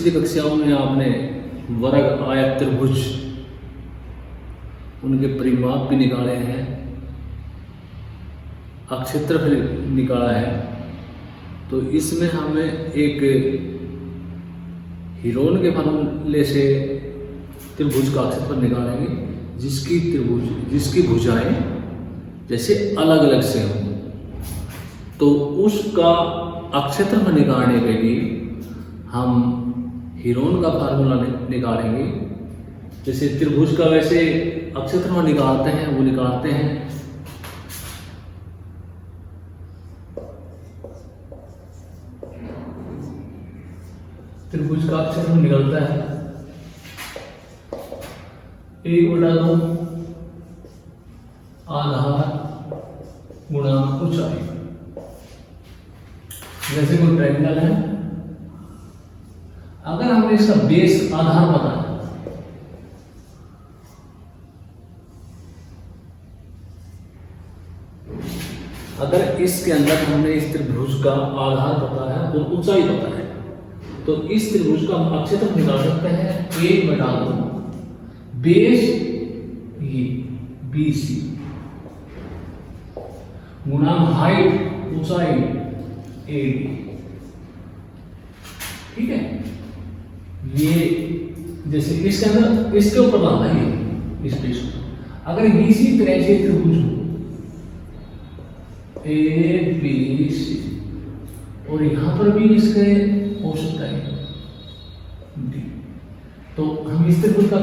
पिछली कक्षाओं में आपने वर्ग, आयत, त्रिभुज, उनके परिमाप भी निकाले हैं, क्षेत्रफल निकाला है। तो इसमें हमें एक हीरोन के फॉर्मूले से त्रिभुज का क्षेत्रफल निकालेंगे, जिसकी भुजाएं जैसे अलग अलग से हों। तो उसका क्षेत्रफल निकालने के लिए हम हीरोन का फार्मूला निकालेंगे। जैसे त्रिभुज का वैसे क्षेत्रफल निकालते हैं, वो निकालते हैं त्रिभुज का क्षेत्रफल निकलता है 1/2 आधार गुणा ऊंचाई। जैसे कोई ट्रायंगल है, अगर हमें इसका बेस आधार पता है, अगर इसके अंदर हमने इस त्रिभुज का आधार पता है और ऊंचाई पता है, तो इस त्रिभुज का हम क्षेत्रफल निकाल सकते हैं 1/2 बेस ये BC गुणा हाइट ऊंचाई AD। ठीक है, ये जैसे इसके अंदर इसके ऊपर लाना है इस पेज को। अगर इसी तरह से त्रिभुज ABC और यहां पर भी इसके औसत है D, तो हम इस त्रिभुज का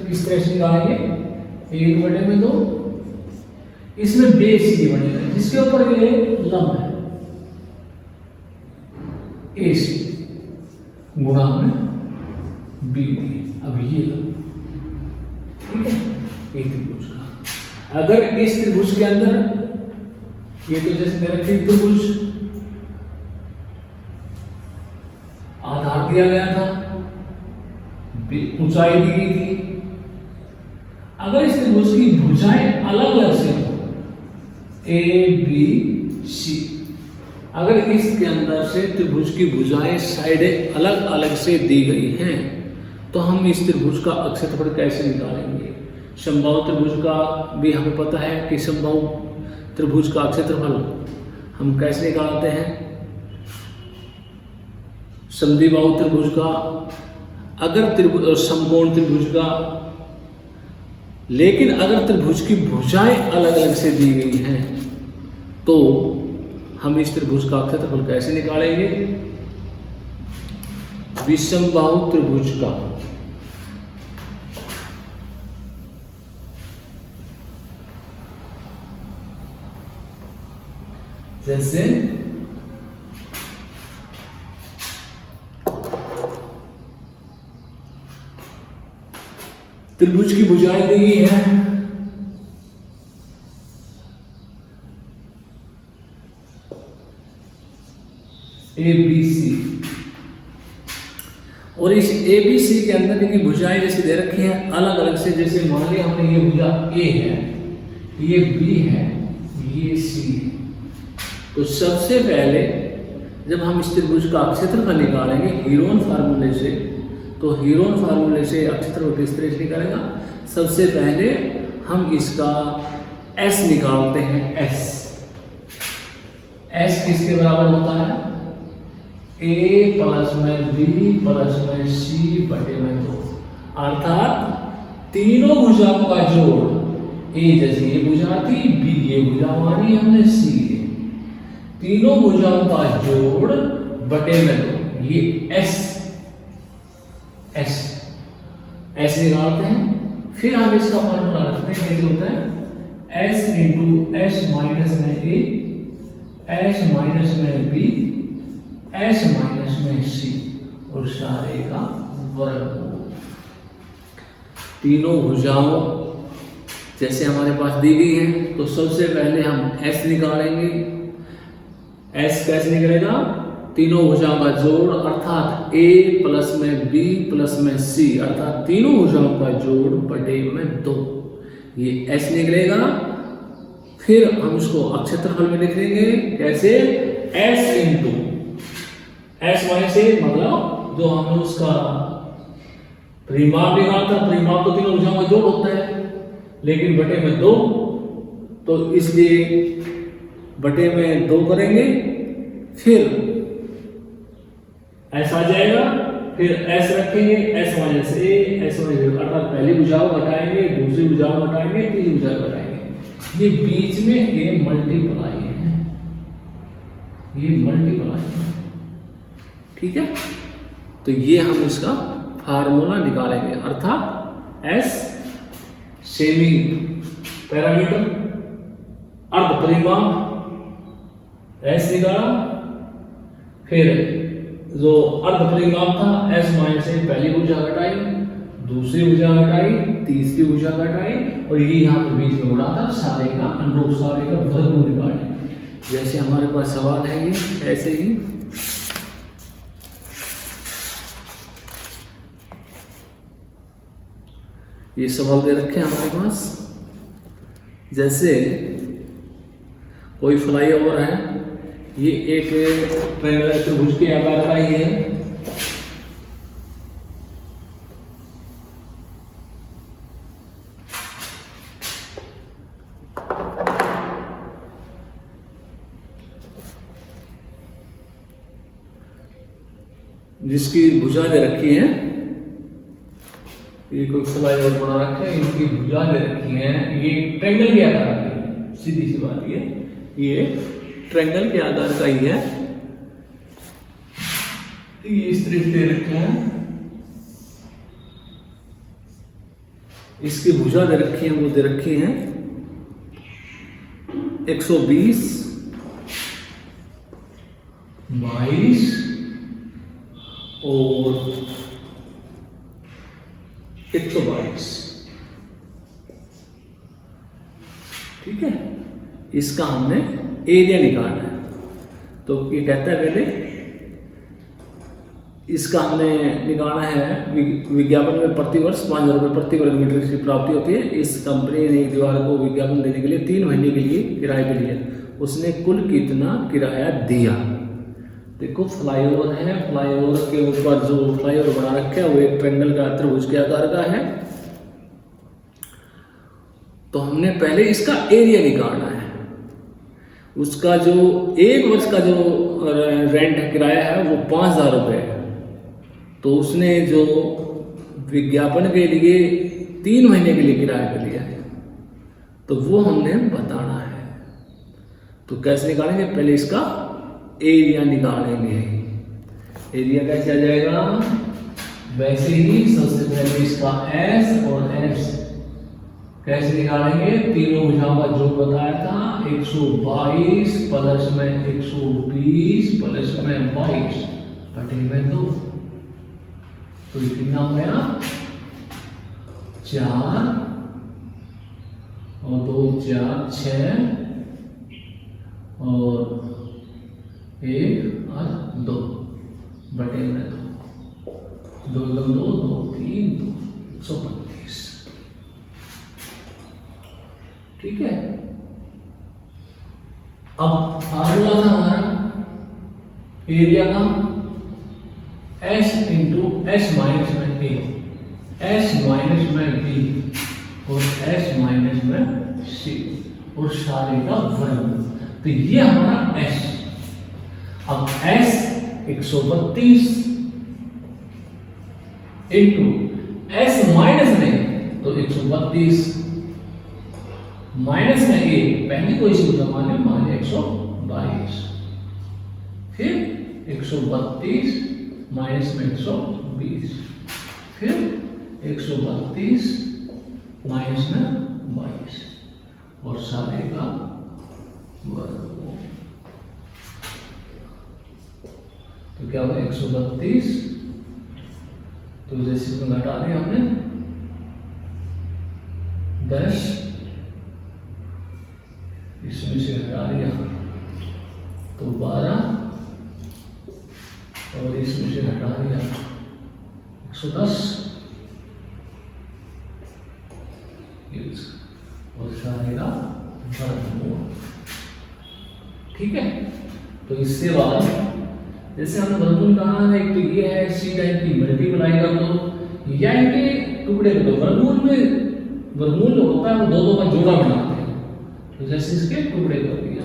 किस तरह से निकालेंगे? 1/2। इसमें बेस ये बनेगा जिसके ऊपर ये लंब है AC गुणा में BD। अब ये ठीक है, एक त्रिभुज का। अगर इस त्रिभुज के अंदर ये तो जैसे मेरा त्रिभुज आधार दिया गया था, ऊंचाई दी गई थी। अगर इस त्रिभुज की भुजाएं अलग अलग से हो ABC, अगर इसके अंदर से त्रिभुज की भुजाएं साइडें अलग अलग से दी गई हैं, तो हम इस त्रिभुज का क्षेत्रफल कैसे निकालेंगे? समबाहु त्रिभुज का भी हमें पता है कि समबाहु त्रिभुज का क्षेत्रफल हम कैसे निकालते हैं, समद्विबाहु त्रिभुज का, अगर समकोण त्रिभुज का। लेकिन अगर त्रिभुज की भुजाएं अलग अलग से दी गई हैं, तो हम इस त्रिभुज का क्षेत्रफल कैसे निकालेंगे? विषमबाहु त्रिभुज का जैसे त्रिभुज की भुजाएं दी गई है ABC, और इस ABC के अंदर की भुजाएं जैसे दे रखी हैं अलग अलग से। जैसे मान लिया हमने ये भुजा A है, ये B है, ये C है। तो सबसे पहले जब हम इस त्रिभुज का क्षेत्रफल निकालेंगे हीरोन फार्मूले से, तो हीरोन फार्मूले से क्षेत्रफल किस तरह से निकालेगा? सबसे पहले हम इसका S निकालते हैं। S किसके बराबर होता है? A प्लस में B प्लस में C बटे में 2, अर्थात तीनों भुजाओं का जोड़। A जैसे ये भुजा थी, B ये भुजा मानी हमने, C तीनों भुजाओं का जोड़ बटे में 2, ये S निकालते हैं। फिर हम इसका फॉर्मूला रखते हैं, कैसे होता है? S इंटू S माइनस में A, S माइनस में B, S माइनस में C और सारे का वर्गमूल। तीनों भुजाओं जैसे हमारे पास दी गई है, तो सबसे पहले हम S निकालेंगे। S कैसे निकलेगा? तीनों भुजाओं का जोड़, अर्थात A प्लस में B प्लस में C, अर्थात तीनों भुजाओं का जोड़ बटे में 2, ये S निकलेगा। फिर हम इसको क्षेत्रफल में लिखेंगे कैसे? S इंटू S माइनस 1 मतलब जो हमने उसका परिमाप निकाला था, परिमाप तो तीनों भुजाओं का जोड़ होता है, लेकिन बटे में 2, तो इसलिए बटे में 2 करेंगे, फिर ऐसा आ जाएगा, फिर एस रखेंगे, एस माइनस ए, एस माइनस, अर्थात पहली भुजा को घटाएंगे, दूसरी भुजा को घटाएंगे, तीसरी भुजा को घटाएंगे। ये बीच में ये मल्टीप्लाई है, ये मल्टीप्लाई है, ठीक है। तो ये हम इसका फार्मूला निकालेंगे, अर्थात एस सेमी पैरामीटर, अर्ध परिमाप एस निकाला, फिर जो अर्ध परिमाप था एस माइनस से पहली भुजा घटाई, दूसरी भुजा घटाई, तीसरी भुजा घटाई, और ये यहाँ पे बीच में उड़ा था सारे का अनुरूप, सारे का वर्गमूल निकालें। जैसे हमारे पास सवाल है ये, ऐसे ही ये सवाल दे रखे हैं हमारे पास। जैसे कोई फ्लाईओवर है, ये एक ट्रायंगल त्रिभुज के आकार का ही है, जिसकी भुजा दे रखी है, ये कोई फ्लाईओवर बना रखा है, इनकी भुजा दे रखी है, ये ट्रायंगल के आकार की है, सीधी सी बात ये ट्रायंगल के आकार का ही है, ये इस तरह दे रखे हैं, इसकी भुजा दे रखी है, वो दे रखी है 120, 22 और 122, ठीक है। इसका हमने एरिया निकालना है, तो ये कहता है पहले इसका हमने निकालना है, विज्ञापन में प्रतिवर्ष 5,000 रुपये प्रति वर्ग मीटर की प्राप्ति होती है। इस कंपनी ने एक दीवार को विज्ञापन देने के लिए 3 महीने के लिए किराए पे लिया, उसने कुल कितना किराया दिया। देखो फ्लाईओवर है, फ्लाईओवर के ऊपर जो फ्लाईओवर बना रखा है वो एक ट्रायंगल का त्रिभुज के आकार का है, तो हमने पहले इसका एरिया निकालना है। उसका जो 1 वर्ष का जो रेंट किराया है वो 5,000 रुपये है, तो उसने जो विज्ञापन के लिए 3 महीने के लिए किराया पे लिया है, तो वो हमने बताना है। तो कैसे निकालेंगे, पहले इसका एरिया निकालेंगे। एरिया कैसे आ जाएगा, वैसे ही सबसे पहले इसका एस और एस कैसे निकालेंगे, तीनों भुजाओं का जोड़ बताया था, 122 प्लस में 120 प्लस में 22 बटे में 2, तो कितना हो गया 4 और 2 4 6 और 1 और 2 बटे में 2, 2 2 2 3 2 132, ठीक है। अब फार्मूला था हमारा एरिया का एस इंटू एस माइनस में ए, एस माइनस में बी और एस माइनस में सी और सारे का वर्ग, तो ये हमारा एस। अब एस 132 इंटू एस माइनस में, तो 132 माइनस में ए, पहली कोई सी मान 122, फिर 132 माइनस में 120, फिर 132 माइनस में 22 और सारे का वर्ग, तो क्या होगा 132, तो जैसे इसमें घटा दिया हमने 10, इसमें से हटा दिया तो 12 और इसमें से हटा दिया 110 और सारे का वर्गमूल, ठीक है। तो इसके बाद जैसे हमें वर्गमूल निकालना है, एक तो ये है सी टाइप की मल्टीप्लाई कर दो या इनके टुकड़े कर दो। वर्गमूल होता है वो दो का जोड़ा बनाते हैं, तो जैसे इसके टुकड़े कर दिया,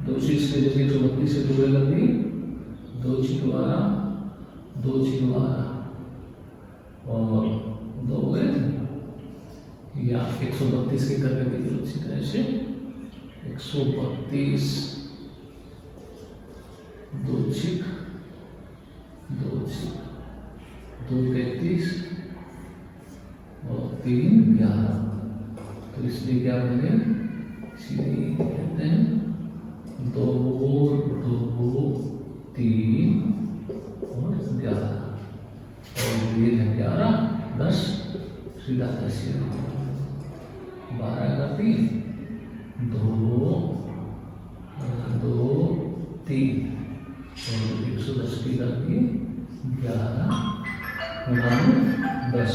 2 चीज के जैसे 132 के टुकड़े कर दिए, 2 6 12 2 6 12 और 2 हो गए, या 132 के करके देखिए अच्छी तरह से, 132 2 6 2 6 2 33 और 3 11, तो इसलिए क्या बने, सीधे कहते हैं 2 2 3 और 11 और ये है 11 10 सीधा 10 12 का 3 2 2 3 और 110 की करके 11 10,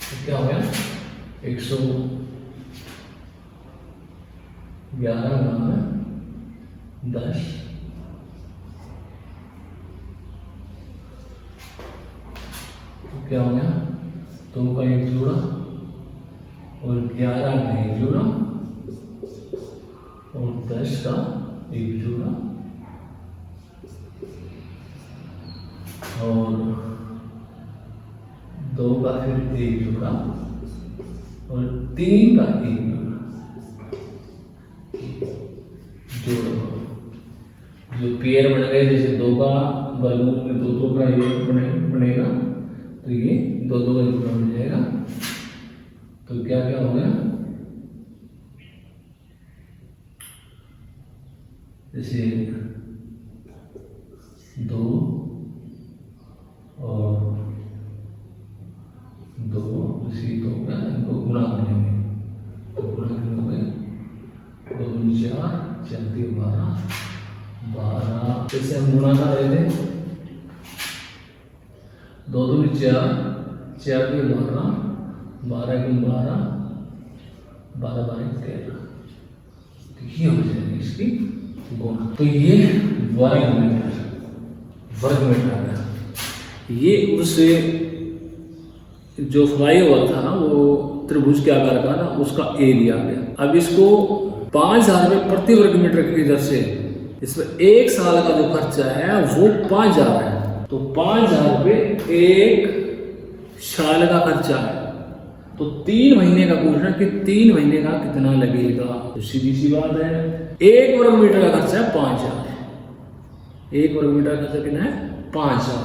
तो क्या हो गया 111 10, तो क्या हो गया 2 का 1 जोड़ा और 11 का 1 जोड़ा और 10 का 1 जोड़ा और 2 का फिर 1 जोड़ा और 3 का 1 जोड़ा जो पेयर बन गए, जैसे 2 का वर्गमूल में 2 का 1 बनेगा, तो ये 2 का जोड़ा बन जाएगा, तो क्या क्या हो गया, जैसे 2 और 2 इसी 2 का इनको गुणा करेंगे, तो गुणा हो गए 2 4 4 3 12, जैसे हम गुणा कर रहे थे 2 2 4 4 3 12 12 1 12 12 12 13, तो ये हो जाएगी इसकी गुणा, तो ये वर्ग मीटर आ गया। ये उससे जो फ्लाई हुआ था ना वो त्रिभुज के आकार का ना, उसका एरिया आ गया। अब इसको 5000 रुपये प्रति वर्ग मीटर की दर से, इसमें 1 साल का जो खर्चा है वो 5000 है, तो 5000 रुपये 1 साल का खर्चा है, तो 3 महीने का पूछना कि 3 महीने का कितना लगेगा, तो सीधी सी बात है 1 वर्ग मीटर का खर्चा है 5000, 1 वर्ग मीटर का खर्चा कितना है 5000,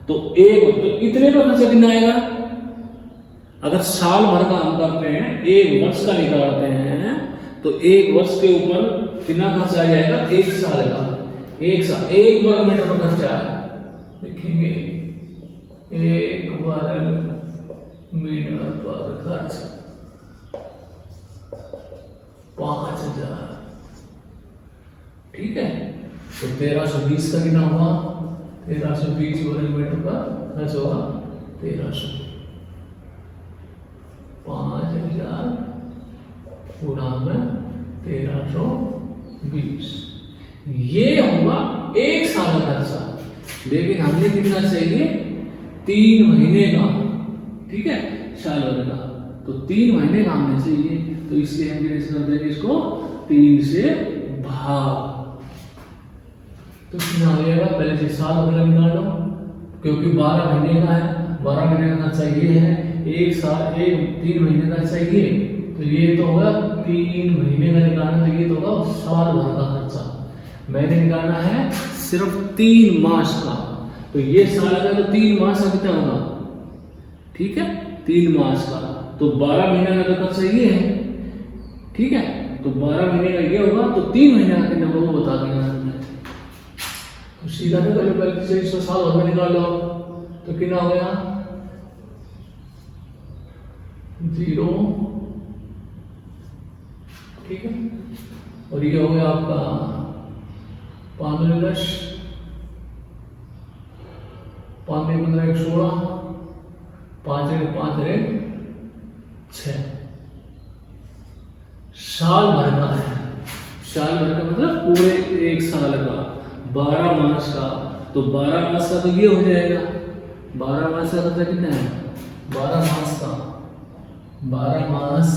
तो इतने का खर्चा कितना आएगा, अगर साल भर का हम करते हैं, 1 वर्ष का निकालते हैं, तो 1 वर्ष के ऊपर कितना खर्चा आ जाएगा, 1 साल का, 1 वर्ग मीटर का खर्चा है, देखेंगे 1 वर्ग मीटर पर खर्च 5000, ठीक है, तो 1320 का कितना हुआ, 1320 वर्ग मीटर का खर्च होगा 1300, 5000 गुणा में 1320, ये होगा 1 साल का खर्चा, लेकिन हमने कितना चाहिए 3 महीने का, ठीक है, साल भर का, तो 3 महीने का हमने चाहिए, तो इसलिए हम कैसे कर देंगे इसको 3 से भाग, तो कितना हो जाएगा, पहले से साल भर निकालो, क्योंकि 12 महीने का है, 12 महीने का खर्चा ये है, 3 महीने का चाहिए, तो ये तो होगा 3 महीने का निकालना, तो ये तो होगा साल भर का खर्चा, मैंने निकालना है सिर्फ 3 मास का, तो ये साल का, तो 3 मास का कितना होगा, ठीक है, 3 मास का, तो 12 महीने का खर्चा ये है, ठीक है, तो 12 महीने का ये होगा, तो 3 महीने का कितना होगा वो बता देना, तो सीधा पहले से इसको साल भर में निकाल लो, तो कितना हो गया 0, ठीक है, और ये हो गया आपका 5 10 5 15 16 5 5 6 साल भर का है, साल भर का मतलब पूरे एक साल का, 12 मास का, तो 12 मास का तो ये हो जाएगा, 12 मास का खर्चा कितना है, 12 मास का, 12 मास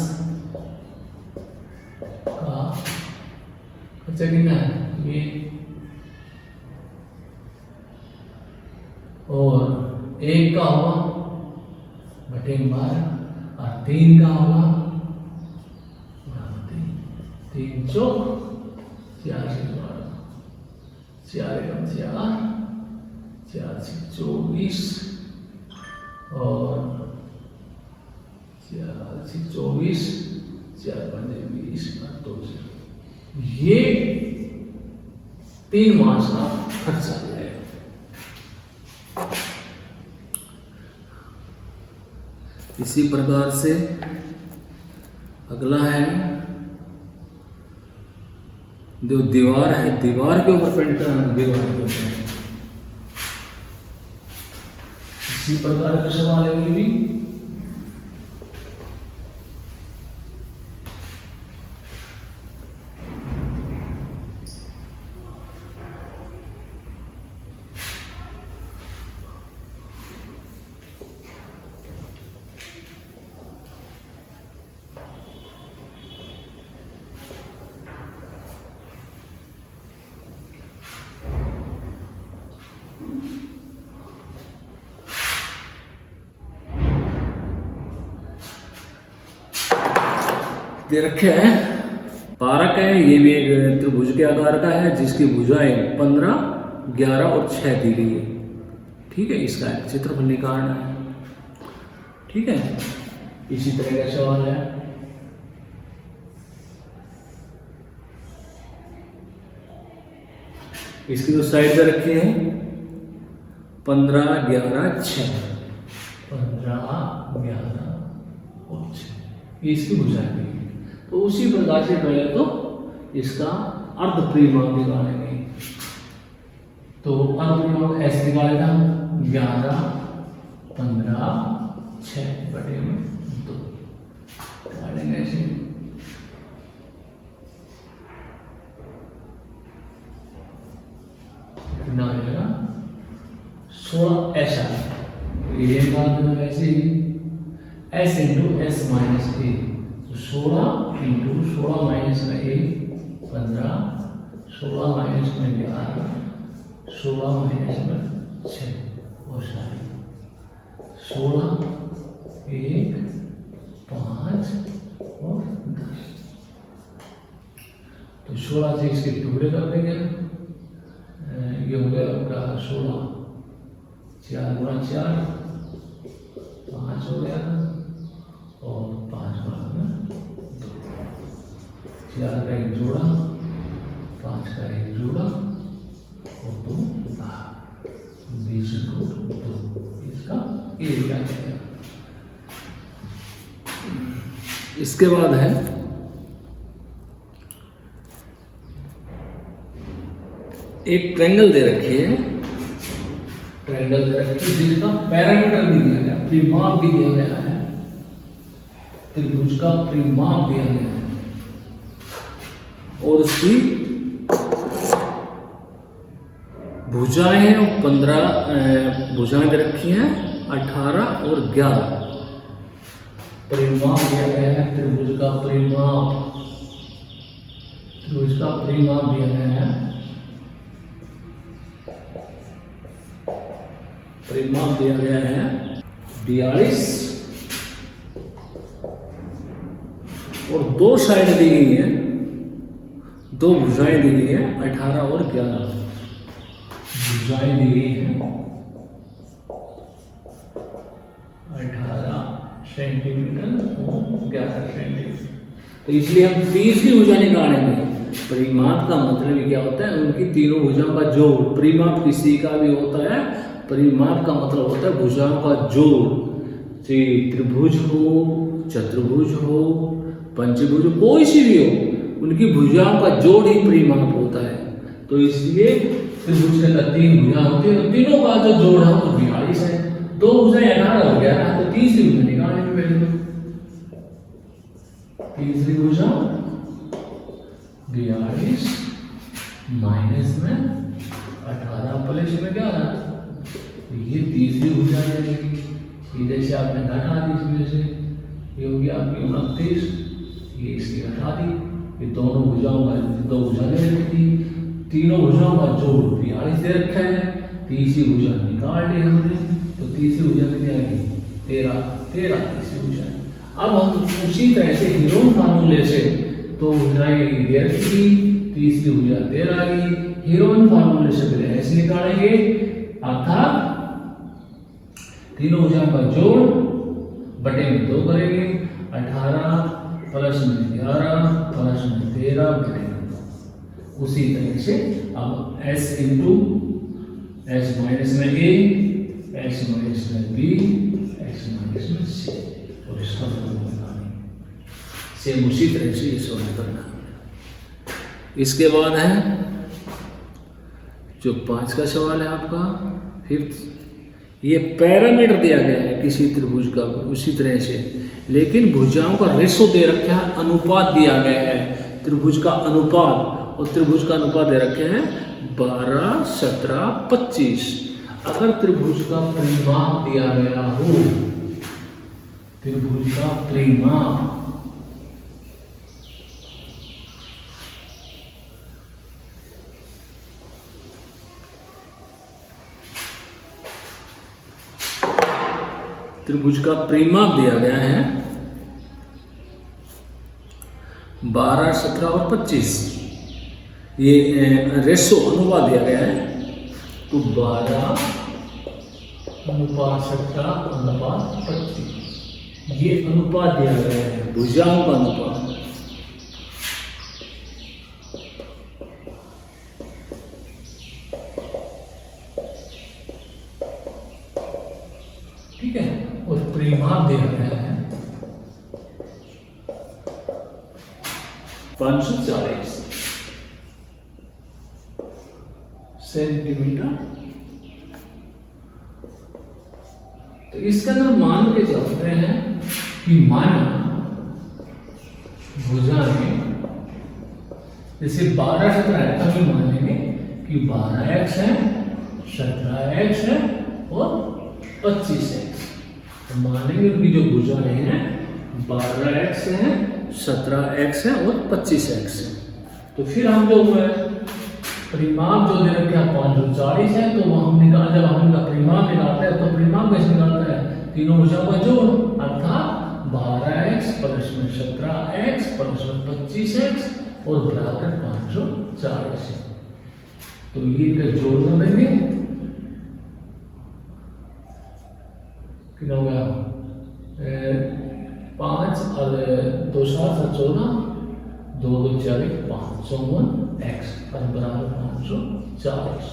का खर्चा कितना है ये, और एक का होगा बटे 12 और 3 का होगा 3 चौक 4 से 12, 4 एकम 4, 4 से 24 और 4 से 24, 4 पंजे 20 और 2 से, ये 3 मास का खर्चा है। इसी प्रकार से अगला है जो दीवार है, दीवार के ऊपर पेंट करना, दीवार के ऊपर इसी प्रकार का सवाल है ये भी। दे रखे हैं पारक है, ये भी एक त्रिभुज के आकार का है जिसकी भुजाएं 15, 11 और 6 दी गई है। ठीक है, इसका क्षेत्रफल निकालना है। ठीक है, इसी तरह का सवाल है। इसकी जो साइड पे रखी है 15, 11, 6, 15, 11 और 6, ये इसकी भुजाएं दी। तो उसी प्रकार से पहले तो इसका अर्ध परिमाण निकालेंगे। तो अर्ध परिमाण ऐसे निकालेगा 11, 15, 6 बटे 2 निकालेंगे ऐसे। कितना हो जाएगा 16 ऐसा, ये निकाल देना वैसे ही s इंटू एस माइनस ए, 16 इंटू 16 माइनस में 1 15, 16 माइनस में 11, 16 माइनस में 6 और 16, 1, 5 और 10। तो 16 से इसके टुकड़े कर देंगे, ये हो गया आपका 16, 4 गुणा 4 5 हो गया और 5 गुणा 2, 4 का एक जोड़ा, 5 का एक जोड़ा और 2 20 2, इसका एरिया है। इसके बाद है एक ट्रायंगल दे रखी है, ट्रायंगल दे रखी है जिसका पैरामीटर भी दिया गया, परिमाप भी दिया गया है, त्रिभुज का परिमाप दिया गया है और उसकी भुजाएं हैं 15 भुजाएं दे रखी हैं 18 और 11। परिमाप दिया गया है, त्रिभुज का परिमाप, त्रिभुज का परिमाप दिया गया है, परिमाप दिया गया है 42 और 2 साइड दी गई है, 2 भुजाएं दी गई है 18 और 11 भुजाएं दी गई है 18 सेंटीमीटर और 11 सेंटीमीटर। तो इसलिए हम 30 की भुजा निकालेंगे। परिमाप का मतलब क्या होता है, उनकी तीनों भुजाओं का जोड़। परिमाप किसी का भी होता है, परिमाप का मतलब होता है भुजाओं का जोड़। त्रिभुज हो, चतुर्भुज हो, पंचभुज हो, कोई सी भी हो, उनकी भुजाओं का जोड़ ही परिमाप होता है। तो इसलिए त्रिभुज के अंदर 3 भुजा होती है, तो तीनों का जो जोड़ है वो 42 है। 2 भुजाएं 18 हो गया ना, तो तीसरी भुजा निकालेंगे पहले। तीसरी भुजा 42 माइनस में 18 प्लस में क्या रहा, ये तीसरी भुजा जाएगी। ये जैसे आपने घटा दी इसमें से, ये होगी आपकी 29, ये इसकी घटा दी। ये दोनों भुजाओं का, दो भुजा दे रखी थी, तीनों भुजाओं का जोड़ 42 दे रखा है। तीसरी भुजा निकाल ली हमने, तो तीसरी भुजा कितनी आएगी, 13 तीसरी भुजा। अब हम उसी तरह से हीरोन फार्मूले से तो भुजाएं दे रखी थी, तीसरी भुजा 13 आ गई। हीरोन फार्मूले से पहले ऐसे निकालेंगे, अर्थात तीनों भुजाओं का जोड़ बटे में 2 करेंगे, 18 प्लस में 11 प्लस में 13 बटे में 2। उसी तरह से अब s इंटू s माइनस में a, s माइनस में b, s माइनस में c, और इसका सेम उसी तरह से ये सॉल्व करना। इसके बाद है जो 5 का सवाल है आपका, फिफ्थ। ये पैरामीटर दिया गया है किसी त्रिभुज का उसी तरह से, लेकिन भुजाओं का रेशो दे रखा है, अनुपात दिया गया है त्रिभुज का अनुपात, और त्रिभुज का अनुपात दे रखे हैं 12, 17, 25। अगर त्रिभुज का परिमाप दिया गया हो, त्रिभुज का परिमाप त्रिभुज का परिमाप दिया गया है 12, 17 और 25, ये रेशो अनुपात दिया गया है, तो 12 अनुपात 17 अनुपात 25, ये अनुपात दिया गया है भुजाओं का अनुपात। ठीक है, और परिमाप दिया गया है 540 सेंटीमीटर। तो इसके अंदर मान के चलते हैं कि माना भुजाएं जैसे 12, 17 है, तभी मान लेंगे कि 12x है, 17x है और 25x। तो मानेंगे कि जो भुजाएं हैं 12x है, 17x है और 25x है। तो फिर हम जो है परिमाप जो दे रखे हैं 540 है, तो हम निकाल, जब हम इनका परिमाप निकालते हैं तो परिमाप कैसे निकालता है, तीनों भुजाओं का जोड़, अर्थात 12x प्लस में 17x प्लस में 25x और बराबर 540। तो ये इनका जोड़ कर देंगे, कितना हो गया 5 और 2 7 14, 2 2 4 501x बराबर 540,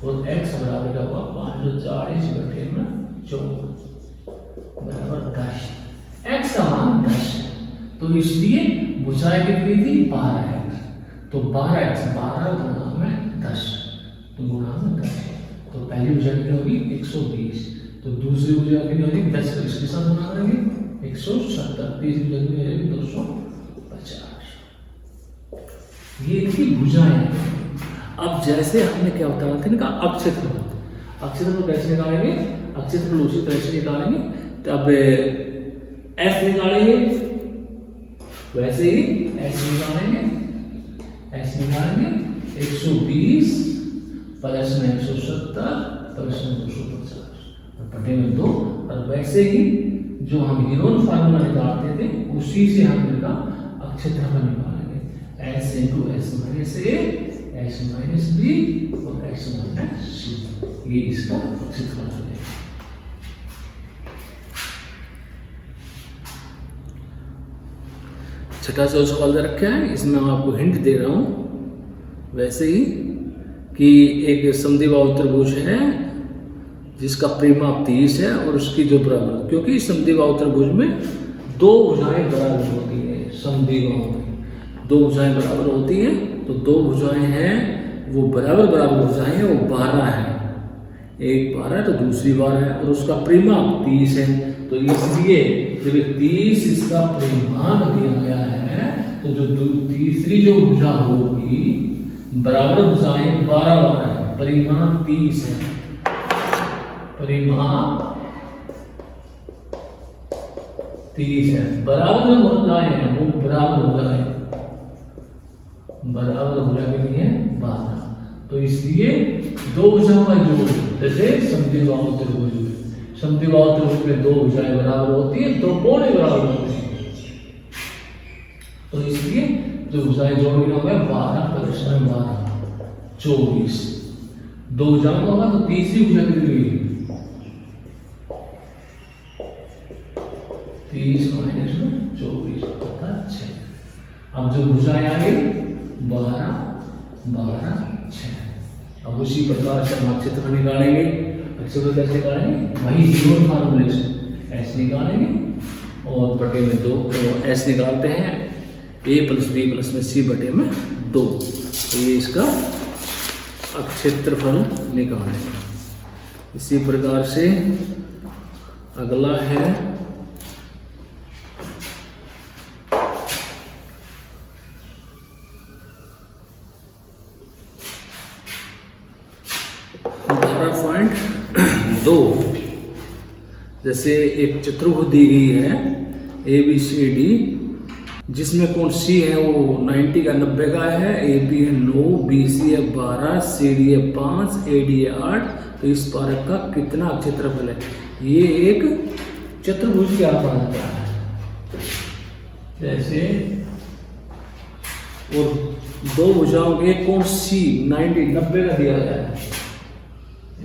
और x बराबर क्या होगा 540 बटे में 14 बराबर 10। x का मान 10 है, तो इसलिए भुजाएं कितनी थी 12x, तो 12x 12 गुणा में 10, तो गुणा में 10, तो पहली भुजा कितनी होगी 120, तो दूसरी भुजा कितनी होगी 10, इसके साथ गुणा करेंगे 170, तीसरी भुजा कितनी हो जाएगी 250। ये इनकी भुजाएं। अब जैसे हमने क्या बताया था इनका अक्षेत्रफल, अक्षेत्रफल कैसे निकालेंगे, अक्षेत्रफल उसी तरह से निकालेंगे। तो अब f निकालेंगे, वैसे ही s निकालेंगे, s निकालेंगे 120 प्लस में 170 प्लस में 250 और बटे में 2, और वैसे ही जो हम हीरोन फार्मूला निकालते थे उसी से हम इनका अक्षेत्रफल निकालेंगे, s into s minus a, s minus b और s माइनस c, ये इसका अक्षेत्रफल है। छठा जो सवाल दे रखा है, इसमें मैं आपको हिंट दे रहा हूँ वैसे ही कि एक समद्विबाहु त्रिभुज है जिसका परिमाप 30 है और उसकी जो बराबर, क्योंकि समद्विबाहु त्रिभुज में दो भुजाएं बराबर होती है, समद्विबाहु में दो भुजाएं बराबर होती हैं, तो दो भुजाएं हैं वो बराबर भुजाएं हैं, वो 12 है, एक 12 तो दूसरी 12 है, और उसका परिमाप 30 है। तो इसलिए जब 30 इसका परिमाप दिया गया है तो जो तीसरी जो भुजा होगी, बराबर भुजाएं 12 है, परिमाण 30 है, परिमाण 30 है। बराबर जो भुजाएं हैं वो बराबर भुजाएं, बराबर भुजा के लिए 12। तो इसलिए दो भुजाओं का जोड़, जैसे समद्विबाहु त्रिभुज, समद्विबाहु त्रिभुज में दो भुजाएं बराबर होती है, दो कोण बराबर होते हैं। तो इसलिए जो भुजाएं जोड़ के होगा 12 + 12 24। दो भुजाओं का होगा तो तीसरी भुजा कितनी हुई, 30 - 24 अर्थात 6। अब जो भुजाएं आ गई 12 12 6। अब उसी प्रकार से हम क्षेत्र निकालेंगे। क्षेत्र कैसे निकालेंगे, वही जीरो फार्मूले से ऐसे निकालेंगे और बटे में 2, तो ऐसे निकालते हैं a + b + c/2। तो ये इसका क्षेत्रफल निकालेंगे। इसी प्रकार से अगला है दो। जैसे एक चतुर्भुज दी गई है ABCD, जिसमें कोण C है वो 90 का 90 का है, AB है 9, BC है 12, CD है 5, AD है 8। तो इस पारक का कितना क्षेत्रफल है? ये एक चतुर्भुज के आकार का है। जैसे और दो भुजाओं के कोण C 90 का दिया गया है,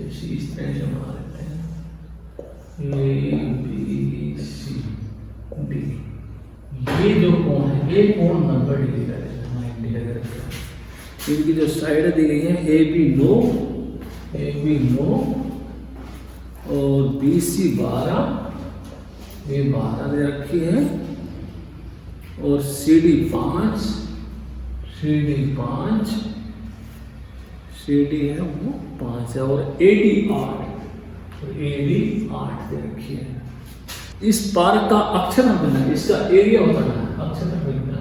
इस तरह से बना लेते हैं ABCD। ये जो कोण है ये कोण 90 डिग्री का है, 90 डिग्री का। इनकी जो साइड दी गई है AB 9 और BC 12, ये 12 दे रखी है, और CD 5 CD है वो 5 है, और AD 8, तो AD 8 दे रखी है। इस पार्क का अक्षरफल है, इसका एरिया बताना है, अक्षरफल का।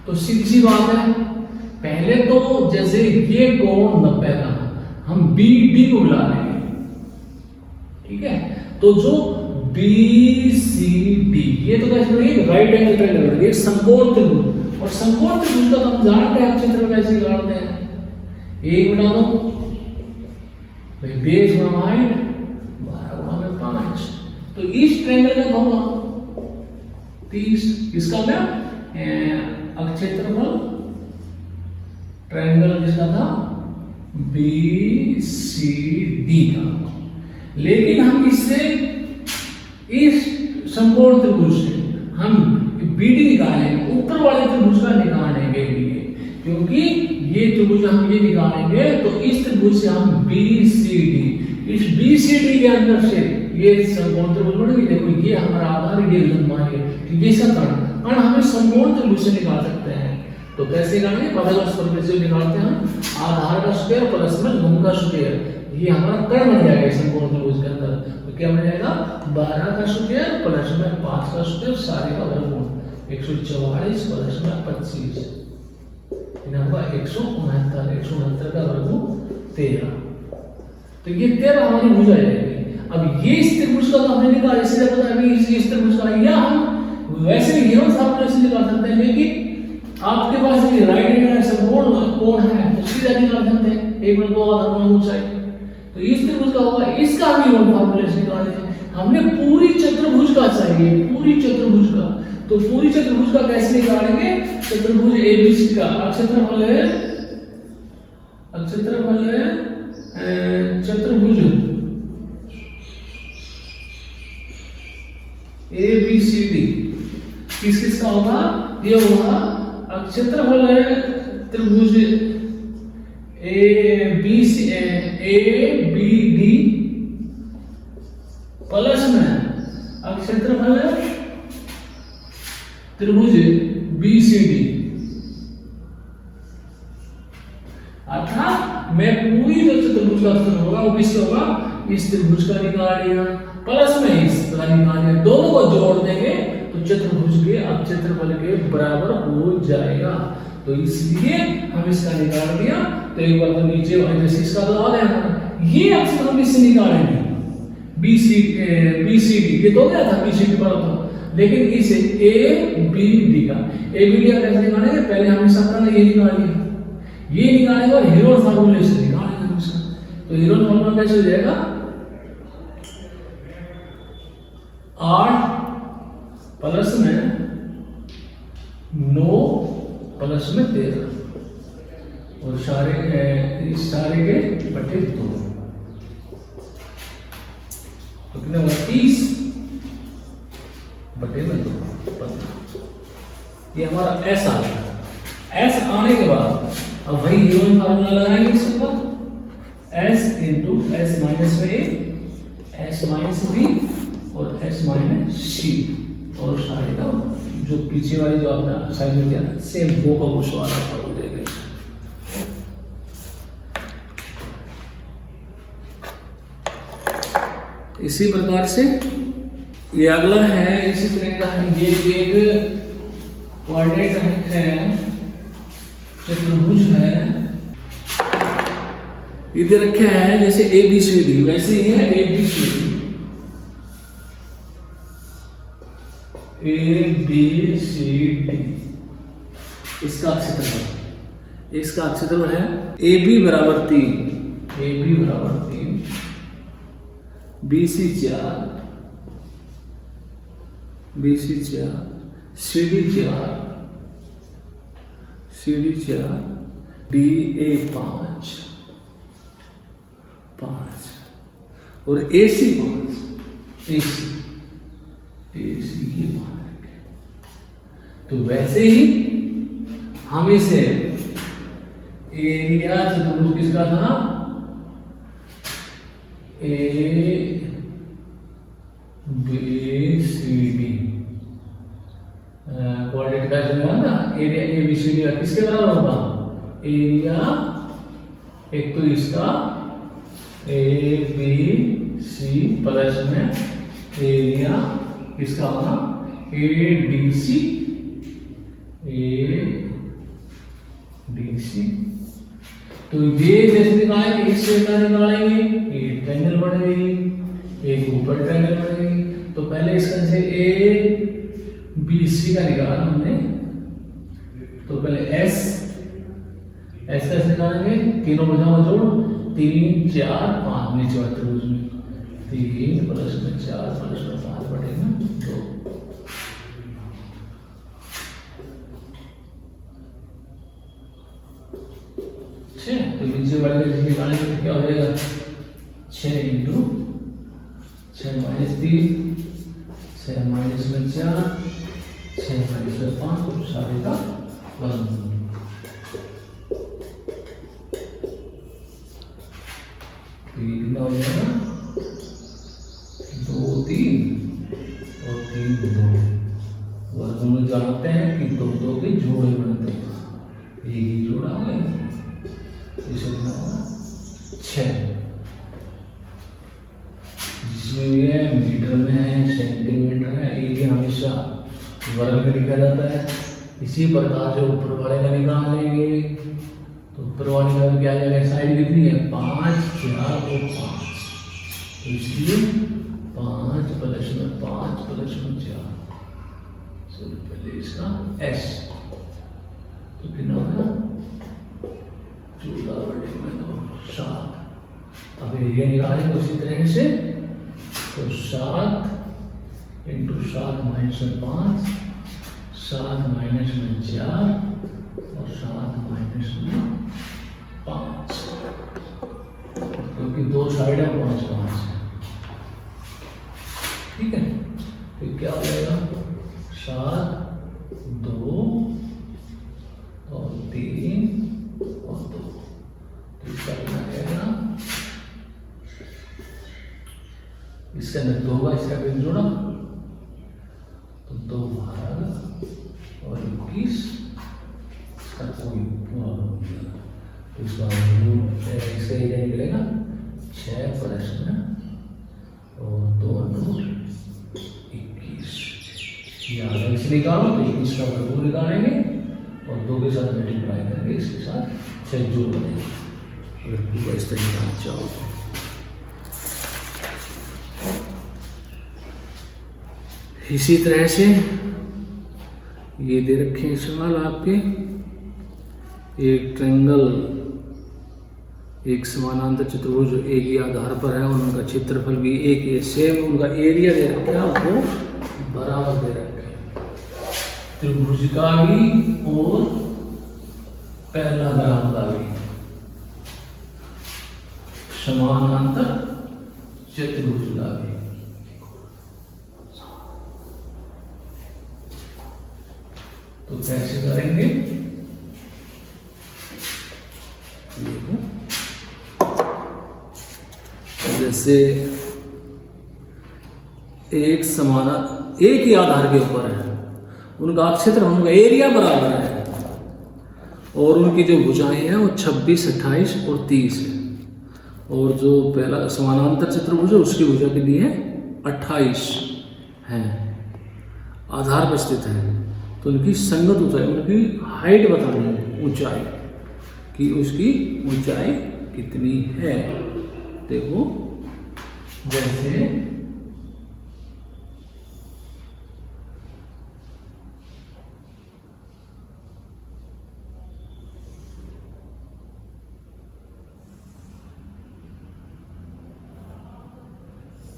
तो सीधी बात है, पहले तो जैसे ये कोण 90 का हम BD को मिला लेंगे, ठीक है। तो जो BCD ये तो कैसे बनेगी, राइट एंगल ट्रायंगल, ये समकोण त्रिभुज, और समकोण त्रिभुज का हम जानते हैं क्षेत्रफल कैसे निकालते हैं। एक बना दो भाई, बेस गुणा हाइट 12 × 5, तो इस ट्रायंगल का होगा 30। इसका क्या क्षेत्रफल ट्रायंगल जिसका था BCD का। लेकिन हम इससे इस समकोण त्रिभुज से हम BD निकालेंगे, ऊपर वाले त्रिभुज का निकालेंगे लिए, क्योंकि ये त्रिभुज हम ये निकालेंगे तो इस त्रिभुज से हम BCD, इस BCD के अंदर से ये समकोण त्रिभुज बनेगी। देखो ये हमारा आधार, ये लंबाई है, तो ये सब कण हमें समकोण त्रिभुज से निकाल सकते हैं। तो कैसे निकालेंगे, पदावश फॉर्मूले से निकालते हैं हम, आधार का स्क्वायर प्लस में लंब का स्क्वायर, ये हमारा कण बन जाएगा समकोण त्रिभुज के अंदर। तो क्या बन जाएगा, 12 का स्क्वायर प्लस में 5 का स्क्वायर, सारे का वर्गमूल 144 प्लस में 25, होगा 169, 169 का वर्गमूल 13। तो ये 13 हमारी भुजा जाएगी। अब ये इस त्रिभुज का हमने निकाला, इसलिए पता है कि इस त्रिभुज का, या हम वैसे भी गिवन फार्मूले से निकाल सकते हैं, लेकिन आपके पास ये राइट एंगल समकोण कोण है तो सीधा निकाल सकते हैं, एक में 2 आधार ऊंचाई। तो इस त्रिभुज का होगा, इसका भी गिवन फार्मूले से निकाले थे हमने। पूरी चतुर्भुज का चाहिए, पूरी चतुर्भुज का, तो पूरी चतुर्भुज का कैसे निकालेंगे, चतुर्भुज ABC का क्षेत्रफल है चतुर्भुज ABCD किस किस का होगा, ये होगा क्षेत्रफल है त्रिभुज ABD प्लस में क्षेत्रफल है त्रिभुज BCD। अर्थात मैं पूरी जो चतुर्भुज का क्षेत्रफल होगा वो किसका होगा, इस त्रिभुज का निकाल लिया प्लस में इस का निकाल लिया, दोनों को जोड़ देंगे तो चतुर्भुज के अब क्षेत्रफल के बराबर हो जाएगा, तो इसलिए हम इसका निकाल दिया। तो एक बार तो नीचे वाले जैसे इसका तो आ गया, ये अक्सर हम इससे निकालेंगे बी सी डी, ये तो गया था बी सी डी पर तो, लेकिन इसे ए बी डी का कैसे निकालेंगे, पहले हमने सप्ताह ये निकाल लिया, ये निकालेंगे और हीरोन फार्मूले से निकालेंगे इसका। तो हीरोन फार्मूला कैसे हो जाएगा, 8 प्लस में 9 प्लस में 13 और सारे के बटे 2, तो कितना हुआ 30 बटे में 2 15। ये हमारा एस आ गया। एस आने के बाद अब वही हीरोन फार्मूला लगाएंगे इसके ऊपर, एस इंटू एस माइनस में ए, एस माइनस बी और एस माइनस सी, और सारे का जो पीछे वाली जो आपने असाइनमेंट किया सेम वो का वो सवाल आपका हो जाएगा। इसी प्रकार से ये अगला है, इसी तरह का है, ये एक कोऑर्डिनेट है, चतुर्भुज है, इधर रखा है जैसे ए बी सी डी, वैसे ही है A B C D, A B C D, इसका क्षेत्रफल है ए बी बराबर 3, B C 4, C D 4, D A 5 और ए सी 5, ये 5। तो वैसे ही हम इसे एरिया चतुर्भुज किसका था, A B C D, coordinate का चलेगा ना, area A B C D का किसके बराबर होगा, एरिया एक तो इसका ए बी सी प्लस में एरिया किसका होगा ए डी सी, तो ये जैसे निकालेंगे इससे निकालेंगे, ये ट्रायंगल बढ़ेगी, एक ऊपर ट्रायंगल बढ़ेगी। तो पहले इसका जैसे ए बी सी का निकाला हमने, तो पहले एस कैसे निकालेंगे, तीनों बजाओ जोड़, 3 4 5 नीचे वाले त्रिभुज में 3 प्लस में 4 प्लस में 5 बढ़ेगा 2। तो नीचे वाले का निकालेंगे क्या हो जाएगा, 6 इंटू 6 माइनस 3, 6 माइनस में 4, 6 माइनस में 5, तो सारे का वजन। तो ये कितना हो जाएगा, 2 3 और 3 2, वर्गमूल जानते हैं कि 2 2 के जोड़े बनते हैं, एक ही जोड़ा है, इसे कितना होगा 6, जिसमें ये मीटर में है, सेंटीमीटर है, एरिया हमेशा वर्ग में लिखा जाता है। इसी प्रकार से ऊपर वाले का निकाल लेंगे, तो ऊपर वाले का क्या आ जाएगा, साइड कितनी है 5 4 और 5, तो इसलिए 5 प्लस में 5 प्लस में 4, तो पहले इसका एस, तो कितना होगा 14 बटे में 7। अब ये निकालेंगे उसी तरह से, तो 7 इंटू 7 माइनस में 5, 7 माइनस में 4 और 7 माइनस में 5, क्योंकि दो साइड है 5 5 है, ठीक है। तो क्या हो जाएगा 7 2 और 3 और 2, तो इसका कितना आएगा, इसके अंदर 2 होगा, इसका भी जोड़ा तो 2 भाग और 21, इसका कोई तो इसका एरिया निकलेगा 6 प्लस में और 2 2 21, ये यहाँ से x निकालो तो 21 का वर्गमूल निकालेंगे और 2 के साथ मल्टीप्लाई करके इसके साथ 6 जोड़ देंगे। अगर पूरा इस तरह निकालना चाहो तो इसी तरह से ये दे रखे हैं सवाल आपके, एक ट्रायंगल एक समानांतर चतुर्भुज एक ही आधार पर है और उनका क्षेत्रफल भी एक ही सेम, उनका एरिया दे रखा है वो बराबर दे रखे हैं, त्रिभुज का भी और पहला ग्राम का भी, समानांतर चतुर्भुज का भी। तो कैसे करेंगे, देखो जैसे एक ही आधार के ऊपर है, उनका क्षेत्र उनका एरिया बराबर है और उनकी जो भुजाएं हैं वो 26, 28 और 30 है, और जो पहला समानांतर चतुर्भुज है उसकी भुजा के लिए 28 है, आधार पर स्थित है। तो उनकी संगत ऊंचाई, उनकी हाइट बतानी है, ऊंचाई कि उसकी ऊंचाई कितनी है। देखो जैसे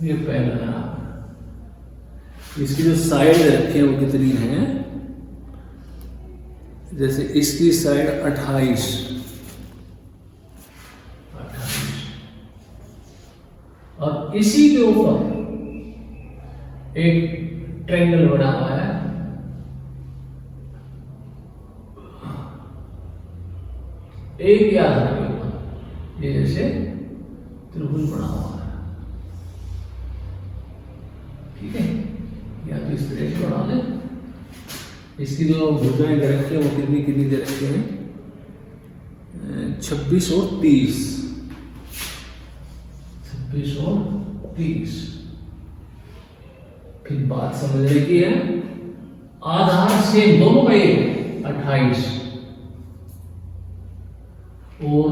ये पहला नाम, इसकी जो साइड रखी है वो कितनी है, जैसे इसकी साइड 28 और इसी के ऊपर एक ट्रायंगल बना हुआ है, एक ही आधार के ऊपर ये जैसे त्रिभुज बना हुआ है, ठीक है, या तो इस तरह से बना दे। इसकी जो भुजाएं दे रखी है वो कितनी कितनी दे रखी है, 26 और 30, 26 और 30। फिर बात समझने की है, आधार से दोनों का एक 28 और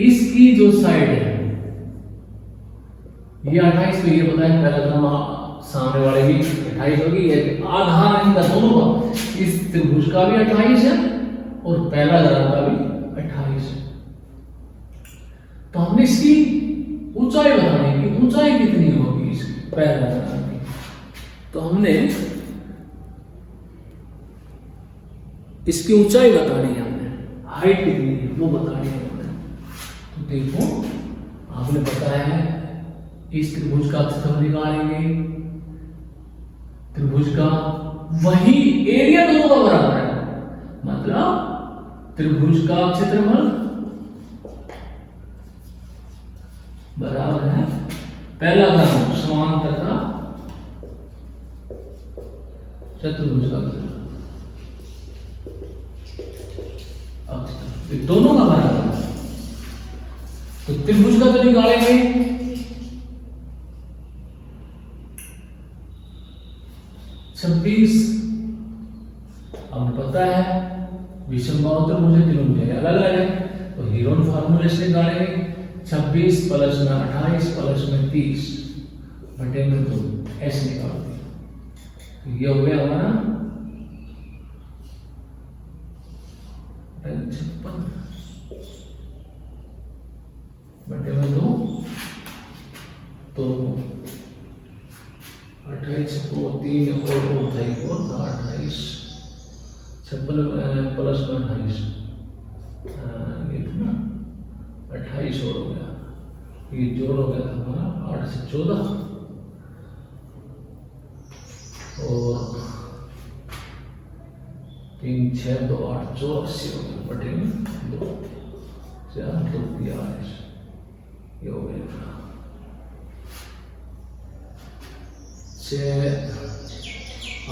इसकी जो साइड है ये 28, तो ये बताया पहला क्रम सामने वाले की 28 होगी, ये आधार इनका दोनों का, इस त्रिभुज का भी 28 है और पहला ग्राम का भी 28 है। तो हमने इसकी ऊंचाई बतानी है कि ऊंचाई कितनी होगी इसकी पहला ग्राम की, तो हमने इसकी ऊंचाई बतानी है, हमने हाइट कितनी है वो बतानी है हमने। तो देखो आपने बताया है इस त्रिभुज का क्षेत्रफल निकालेंगे, त्रिभुज का वही एरिया दोनों का बराबर है, मतलब त्रिभुज का क्षेत्रफल बराबर है पहला ग्राम समांतर का चतुर्भुज का क्षेत्रफल, दोनों का बराबर है। तो त्रिभुज का तो निकालेंगे, हमें पता है विषम बाहु त्रिभुज तीनों भुजाएं अलग अलग है, तो हीरोन फार्मूले से निकालेंगे 26 प्लस में 28 प्लस में 30 बटे में 2 ऐसे निकालते हैं। तो ये हो गया हमारा 56 बटे में 2 तो 28 को 3 और 28 को 28 56 प्लस में 28 कितना 28 और हो गया, ये जोड़ हो गया था हमारा 8 से 14 और 3 6 2 8 84 हो गया बटे में 2 4 2 43 ये हो गया 6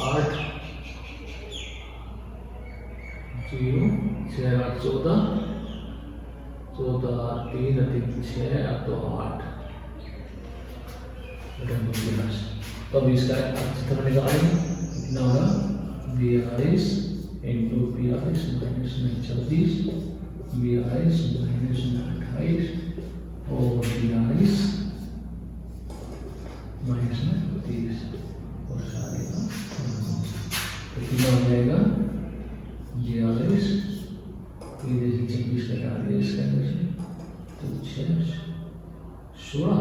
8 0 6 8 14 14 3 अधिक 6 अब तो 8 तब इसका क्षेत्रफल निकालेंगे। कितना होगा 42 इंटू 42 माइनस में 24, 42 माइनस में 28 और 42 माइनस में 30 और सारे का तो कितना हो जाएगा 42 26 कटा दिया इसके अंदर से तो 6 16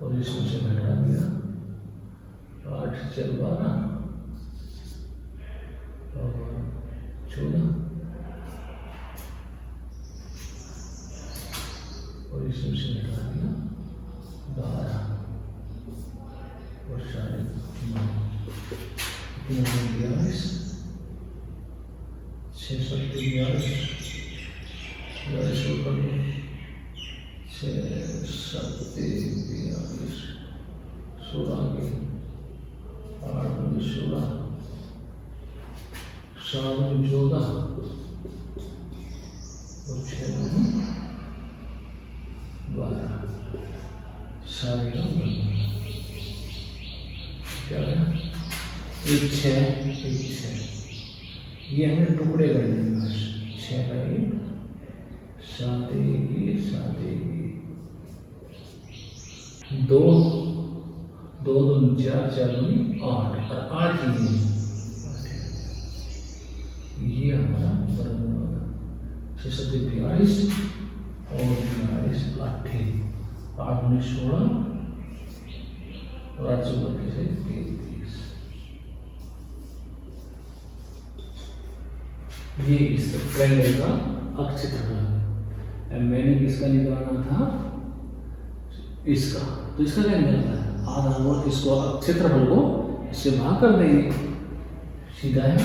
और इसमें से घटा दिया 8 4 12 और 14 और इसमें से घटा दिया 12 और सारे 42 6 7 42 6 7 42 16 के 8 16 7 14 और 6 12 सारे क्या है एक 6 ये हमें टुकड़े करने हैं बस 6 का 1 7 1 2 2 4 4 8 और 8 ये हमारा बराबर होगा 6 7 42 और 42 8 16 और 8 से 33 ये इस ट्रायंगल का अक्षेत्रफल है। मैंने किसका निकालना था इसका तो इसका क्या निकलता है आधा और इसको क्षेत्रफल को इससे भाग कर देंगे सीधा है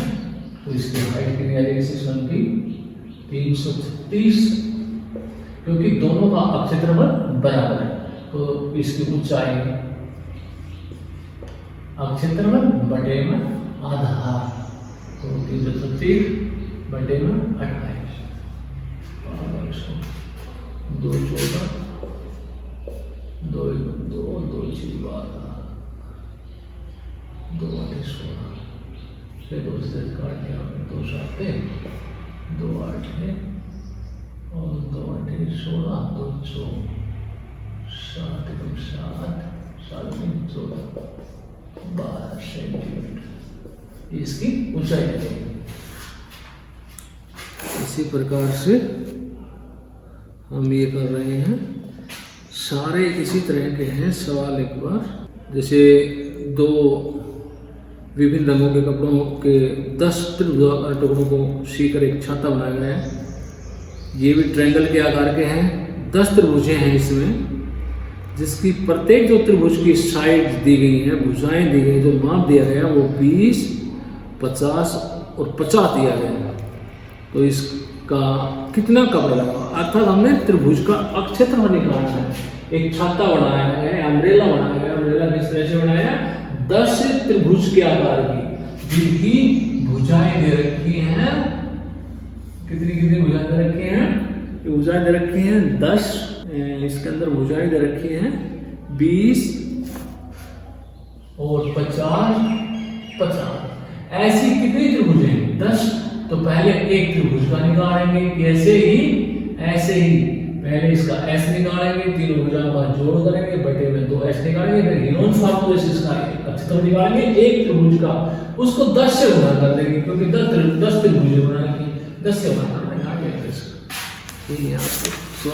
तो इसकी हाइट कितनी आ जाएगी सिस्टम की 336 क्योंकि दोनों का क्षेत्रफल बराबर है तो इसकी ऊंचाई क्षेत्रफल बटे में आधा तो 336 बटे में 28 2 14 2 2 2 6 12 2 8 16 फिर 2 से काट दिया 2 7 2 8 है और 2 8 16 2 7 7 14 12 सेंटीमीटर इसकी ऊंचाई है। इसी प्रकार से हम ये कर रहे हैं सारे इसी तरह के हैं सवाल एक बार जैसे 2 विभिन्न रंगों के कपड़ों के 10 त्रिभुजाकार टुकड़ों को सीकर एक छाता बनाया गया है। ये भी ट्रायंगल के आकार के हैं 10 त्रिभुजें हैं इसमें जिसकी प्रत्येक जो त्रिभुज की साइड दी गई है भुजाएं दी गई जो माप दिया गया वो 20 50 और 50 दिया गया है। तो इसका कितना कपड़ा लगा अर्थात हमने त्रिभुज का क्षेत्रफल निकालना है। एक छाता बनाया है अम्ब्रेला बनाया है अम्ब्रेला किस तरह से बनाया 10 त्रिभुज के आकार की जिनकी भुजाएं दे रखी हैं कितनी भुजाएं दे रखी हैं ये भुजाएं दे रखी हैं 10 इसके अंदर भुजाएं दे रखी हैं 20 और 50 ऐसी कितनी त्रिभुजें 10 तो पहले एक त्रिभुज का निकालेंगे कैसे ही ऐसे ही पहले इसका एस निकालेंगे तीनों भुजाओं का जोड़ करेंगे बटे में 2 एस निकालेंगे फिर यूनियन फॉर्मूले से इसका क्षेत्रफल निकालेंगे एक त्रिभुज का उसको 10 से गुणा कर देंगे क्योंकि 10 त्रिभुज बनाने की 10 से गुणा करना है ये आपको